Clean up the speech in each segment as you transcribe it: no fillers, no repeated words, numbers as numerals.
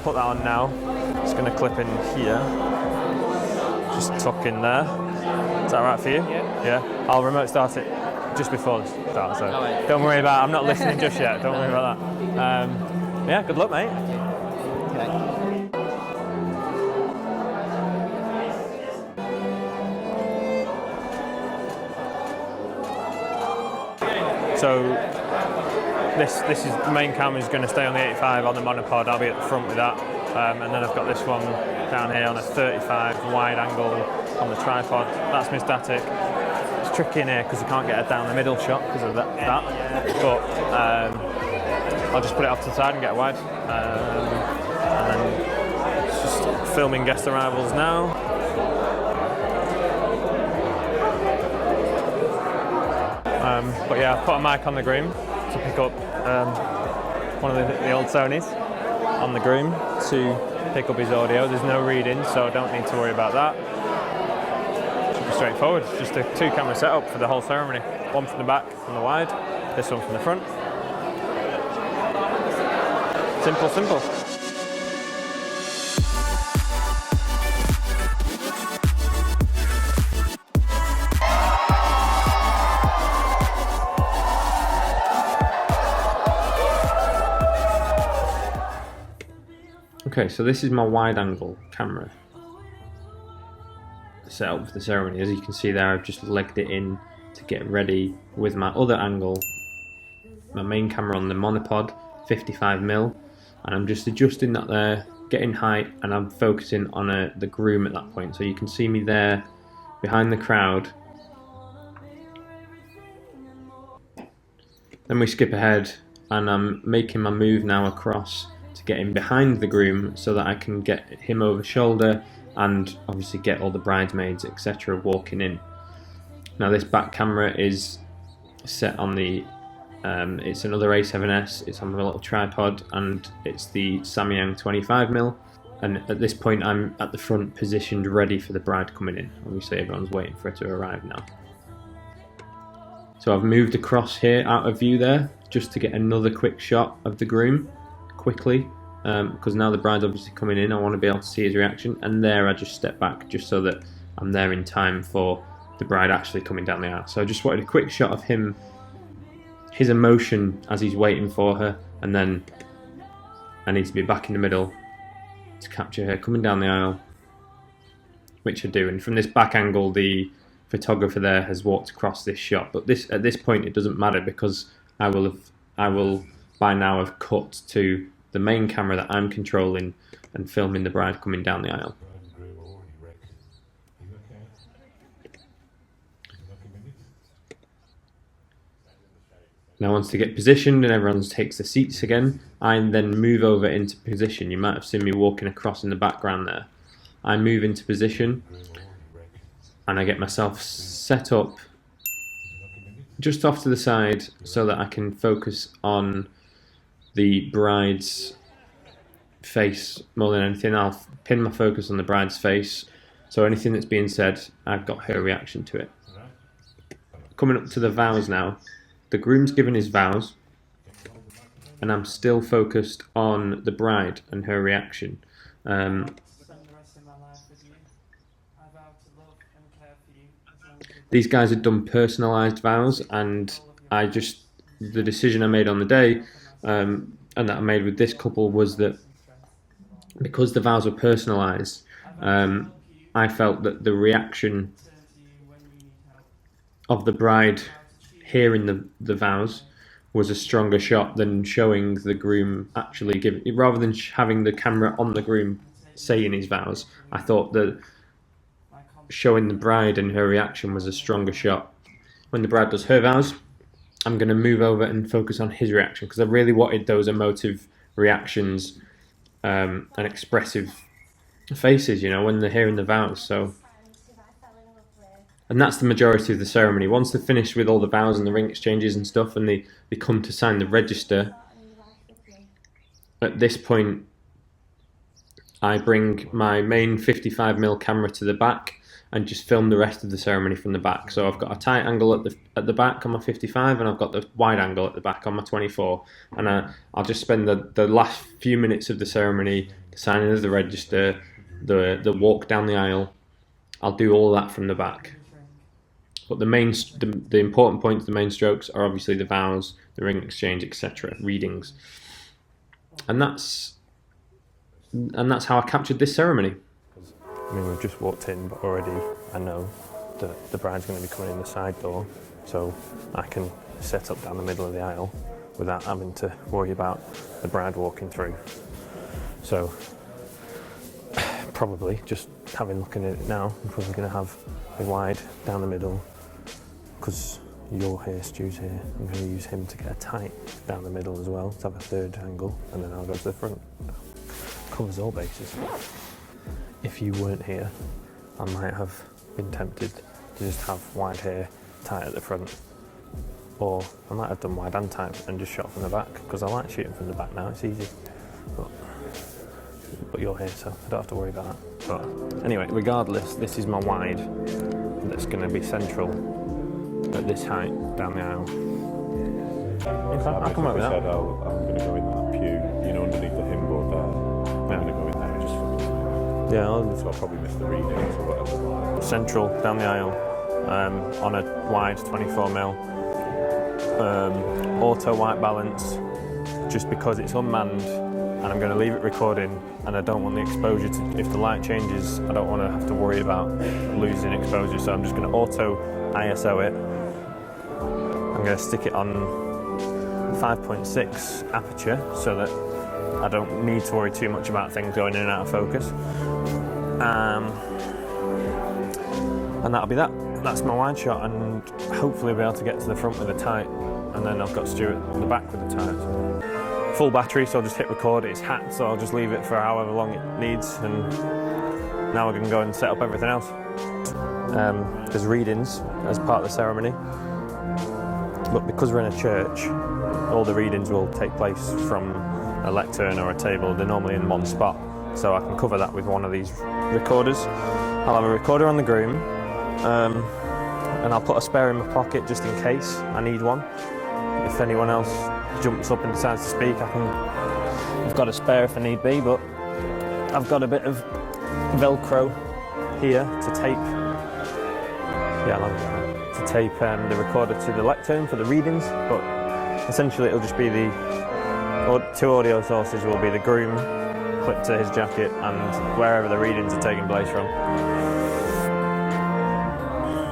put that on now. It's going to clip in here. Just tuck in there. Is that right for you? Yeah. I'll remote start it just before the start, so don't worry about it. I'm not listening just yet. Don't worry about that. Yeah, good luck, mate. Okay. So this is the main camera is going to stay on the 85 on the monopod. I'll be at the front with that, and then I've got this one down here on a 35 wide angle on the tripod. That's my static. It's tricky in here because you can't get a down the middle shot because of that. But I'll just put it off to the side and get a wide, and then it's just filming guest arrivals now. But yeah, I've put a mic on the groom to pick up one of the old Sonys on the groom to pick up his audio. There's no reading, so I don't need to worry about that. Should be straightforward. It's just a 2-camera setup for the whole ceremony. One from the back from the wide, this one from the front. Simple, simple. Okay, so this is my wide angle camera set up for the ceremony. As you can see there, I've just legged it in to get ready with my other angle, my main camera on the monopod, 55mm, and I'm just adjusting that there, getting height, and I'm focusing on the groom at that point. So you can see me there behind the crowd. Then we skip ahead and I'm making my move now across to get in behind the groom so that I can get him over shoulder and obviously get all the bridesmaids, etc. walking in. Now this back camera is set on the it's another A7S, it's on a little tripod, and it's the Samyang 25mm, and at this point I'm at the front positioned ready for the bride coming in. Obviously everyone's waiting for her to arrive now. So I've moved across here out of view there just to get another quick shot of the groom quickly, because now the bride's obviously coming in. I want to be able to see his reaction, and there I just step back just so that I'm there in time for the bride actually coming down the aisle. So I just wanted a quick shot of him, his emotion as he's waiting for her, and then I need to be back in the middle to capture her coming down the aisle, which I do. And from this back angle, the photographer there has walked across this shot, but at this point it doesn't matter because I will by now have cut to the main camera that I'm controlling and filming the bride coming down the aisle. Now once they get positioned and everyone takes their seats again, I then move over into position. You might have seen me walking across in the background there. I move into position and I get myself set up just off to the side so that I can focus on the bride's face more than anything. I'll pin my focus on the bride's face, so anything that's being said, I've got her reaction to it. Coming up to the vows now, the groom's given his vows, and I'm still focused on the bride and her reaction. These guys had done personalised vows, and the decision I made on the day, and that I made with this couple, was that because the vows were personalised, I felt that the reaction of the bride hearing the vows was a stronger shot than showing the groom actually giving, rather than having the camera on the groom saying his vows. I thought that showing the bride and her reaction was a stronger shot. When the bride does her vows, I'm going to move over and focus on his reaction, because I really wanted those emotive reactions and expressive faces, you know, when they're hearing the vows. So, and that's the majority of the ceremony. Once they're finished with all the vows and the ring exchanges and stuff, and they come to sign the register, at this point I bring my main 55mm camera to the back, and just film the rest of the ceremony from the back. So I've got a tight angle at the back on my 55, and I've got the wide angle at the back on my 24. And I'll just spend the last few minutes of the ceremony, signing of the register, the walk down the aisle. I'll do all that from the back. But the important points, the main strokes, are obviously the vows, the ring exchange, etc., readings, and that's how I captured this ceremony. I mean, we've just walked in, but already I know that the bride's going to be coming in the side door, so I can set up down the middle of the aisle without having to worry about the bride walking through. So probably, just looking at it now, I'm probably going to have a wide down the middle, because you're here, Stu's here. I'm going to use him to get a tight down the middle as well, to have a third angle, and then I'll go to the front. Covers all bases. If you weren't here, I might have been tempted to just have wide here, tight at the front, or I might have done wide and tight and just shot from the back, because I like shooting from the back now, it's easy. But you're here, so I don't have to worry about that. But anyway, regardless, this is my wide that's going to be central at this height down the aisle. Okay, I'll come over that. I'm going to go in that pew, underneath the hymn board there. I'm going to go in there and just film it. Yeah, so I'll probably miss the readings or whatever. Central down the aisle, on a wide 24mm, auto white balance, just because it's unmanned, and I'm going to leave it recording, and I don't want the exposure to, if the light changes, I don't want to have to worry about losing exposure, so I'm just going to auto ISO it. I'm going to stick it on 5.6 aperture so that I don't need to worry too much about things going in and out of focus. And that'll be that. That's my wide shot, and hopefully I'll be able to get to the front with a tight, and then I've got Stuart in the back with a tight. So. Full battery, so I'll just hit record. It's hacked, so I'll just leave it for however long it needs, and now we're going to go and set up everything else. There's readings as part of the ceremony, but because we're in a church, all the readings will take place from a lectern or a table. They're normally in one spot, so I can cover that with one of these recorders. I'll have a recorder on the groom, and I'll put a spare in my pocket just in case I need one. If anyone else jumps up and decides to speak, I've got a spare if I need be, but I've got a bit of Velcro here to tape. Yeah, to tape the recorder to the lectern for the readings, but essentially it'll just be the two audio sources will be the groom clipped to his jacket and wherever the readings are taking place from.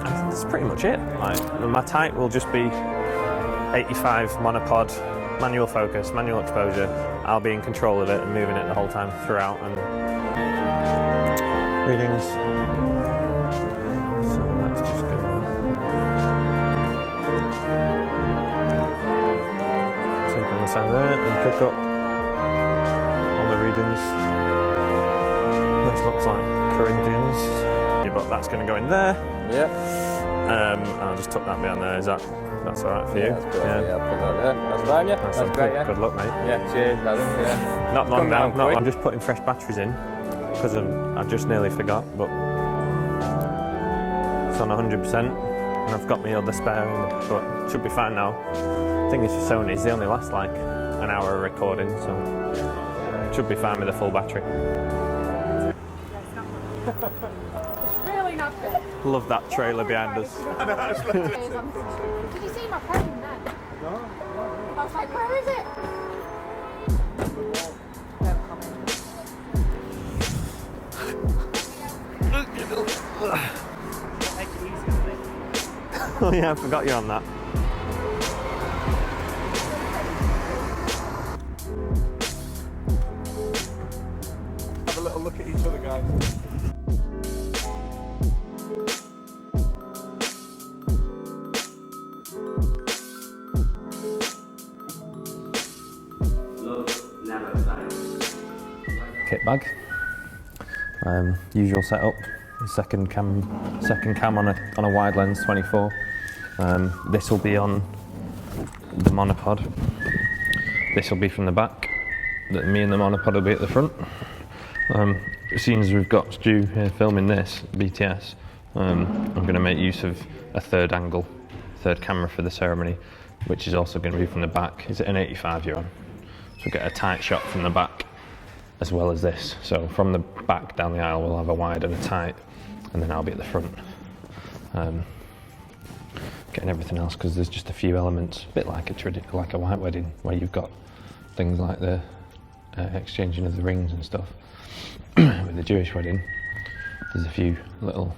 That's pretty much it. My tight will just be 85 monopod, manual focus, manual exposure. I'll be in control of it and moving it the whole time throughout, and readings. So that's just good. Take on the side there and pick up all the readings. This looks like Corinthians. Yeah, but that's going to go in there. Yeah. And I'll just tuck that behind there. That's all right for you? Yeah, that's perfect. Yeah, put that there. That's fine, yeah. That's great, yeah. Good luck, mate. Yeah, cheers, Adam. Yeah. Not long now. I'm just putting fresh batteries in because I just nearly forgot, but it's on 100%, and I've got my other spare, but it should be fine now. The thing is, for Sony's, they only last like an hour of recording, so it should be fine with a full battery. Really not good. Love that trailer behind us. Did you see my phone then? No. I was like, where is it? Oh yeah, I forgot you're on that. Have a little look at each other, guys. Kit bag. Usual setup. Second cam on a wide lens 24. This will be on the monopod. This will be from the back. Me and the monopod will be at the front. Seeing as we've got Stu here filming this BTS, I'm going to make use of a third camera for the ceremony, which is also going to be from the back. Is it an 85 you're on? So we'll get a tight shot from the back as well as this. So from the back down the aisle we'll have a wide and a tight, and then I'll be at the front. Getting everything else, because there's just a few elements, a bit like a white wedding, where you've got things like the exchanging of the rings and stuff. With the Jewish wedding, there's a few little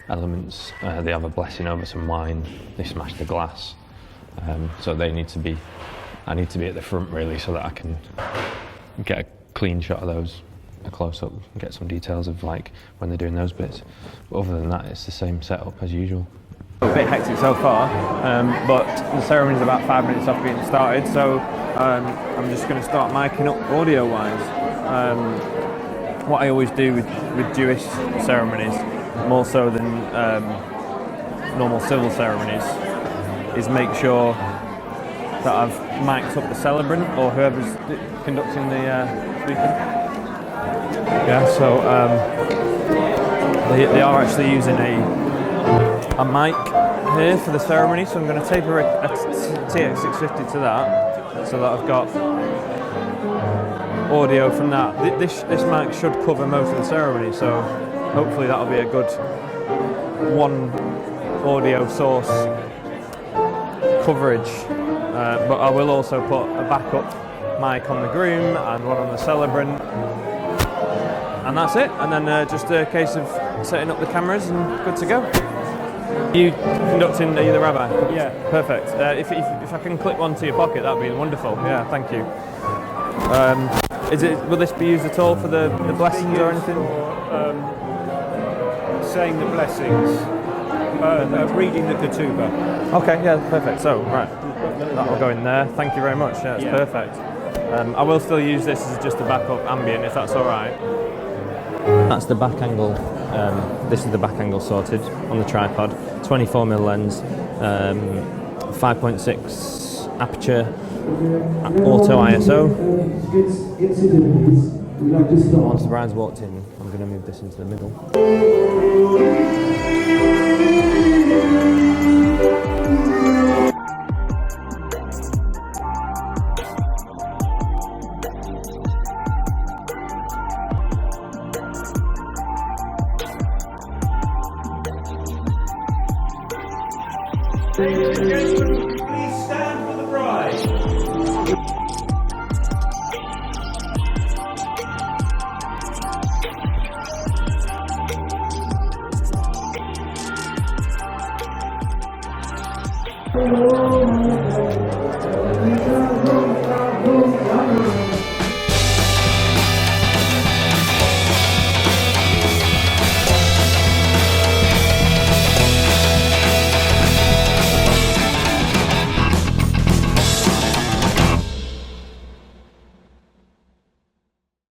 elements. They have a blessing over some wine, they smash the glass, so I need to be at the front really, so that I can get a clean shot of those, a close-up, and get some details of like when they're doing those bits. But other than that, it's the same setup as usual. A bit hectic so far, but the ceremony's about 5 minutes off being started, so I'm just going to start miking up audio-wise. What I always do with Jewish ceremonies, more so than normal civil ceremonies, is make sure that I've mic'd up the celebrant or whoever's conducting the speaking. Yeah, so they are actually using a mic here for the ceremony, so I'm going to taper a TX650 to that, so that I've got audio from that. This mic should cover most of the ceremony, so hopefully that'll be a good one audio source coverage. But I will also put a backup mic on the groom and one on the celebrant, and that's it. And then just a case of setting up the cameras and good to go. You conducting, are you the rabbi? Yeah. Perfect. If I can clip one to your pocket, that'd be wonderful. Yeah, thank you. Will this be used at all for the blessings or anything? Saying the blessings, reading the ketubah. Okay, yeah, perfect. So, right, that'll go in there. Thank you very much. Yeah, it's perfect. I will still use this as just a backup ambient, if that's all right. That's the back angle. This is the back angle sorted on the tripod. 24mm lens, 5.6 aperture, auto ISO. Once the bride's walked in, I'm going to move this into the middle.